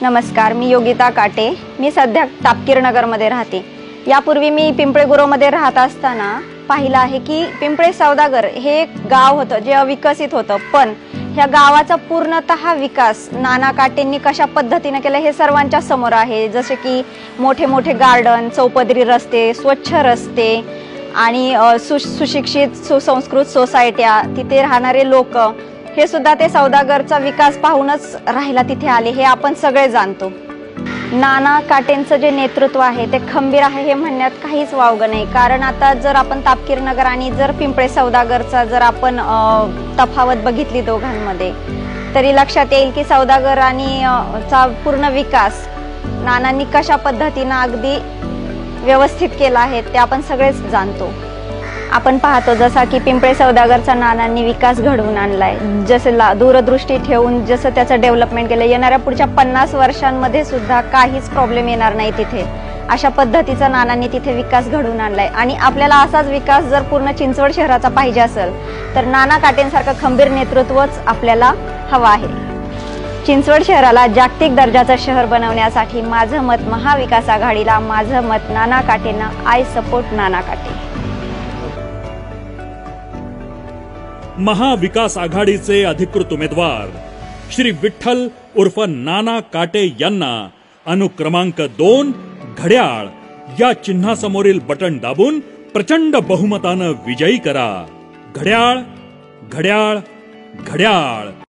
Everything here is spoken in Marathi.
नमस्कार, मी योगिता काटे। मी सध्या तापकीर नगरमध्ये राहते। यापूर्वी मी पिंपळे गुरोमध्ये राहत असताना पाहिलं आहे की पिंपळे सौदागर हे एक गाव होतं जे अविकसित होतं, पण ह्या गावाचा पूर्णतः विकास नाना काटेंनी कशा पद्धतीने केला हे सर्वांच्या समोर आहे। जसे की मोठे मोठे गार्डन, चौपदरी रस्ते, स्वच्छ रस्ते आणि सुशिक्षित सुसंस्कृत सोसायट्या, तिथे राहणारे लोक, हे सुद्धा ते सौदागरचा विकास पाहूनच राहिला तिथे आले, हे आपण सगळे जाणतो। नाना काटेंचं जे नेतृत्व आहे ते खंबीर आहे हे म्हणण्यात काहीच वावगं नाही, कारण आता जर आपण तापकीर नगर आणि जर पिंपळे सौदागरचा जर आपण तफावत बघितली दोघांमध्ये, तरी लक्षात येईल की सौदागर आणि चा पूर्ण विकास नानांनी कशा पद्धतीने अगदी व्यवस्थित केला आहे ते आपण सगळेच जाणतो। आपण पाहतो जसा की पिंपळे सौदागरचा नानांनी विकास घडवून आणलाय, जसे दूरदृष्टी ठेवून जसं त्याचं डेव्हलपमेंट केलं, येणाऱ्या पुढच्या 50 वर्षांमध्ये सुद्धा काहीच प्रॉब्लेम येणार नाही तिथे, अशा पद्धतीचा नानांनी तिथे विकास घडवून आणलाय। आणि आपल्याला असाच विकास जर पूर्ण चिंचवड शहराचा पाहिजे असेल तर नाना काटेंसारखं खंबीर नेतृत्वच आपल्याला हवं आहे। चिंचवड शहराला जागतिक दर्जाचं शहर बनवण्यासाठी माझं मत महाविकास आघाडीला, माझं मत नाना काटेंना। आय सपोर्ट नाना काटे। महाविकास आघाडीचे अधिकृत उमेदवार श्री विठ्ठल उर्फ नाना काटे यांना अनुक्रमांक 2 घड्याळ या चिन्हासमोरील बटन दाबून प्रचंड बहुमतानं विजयी करा। घड्याळ घड्याळ घड्याळ।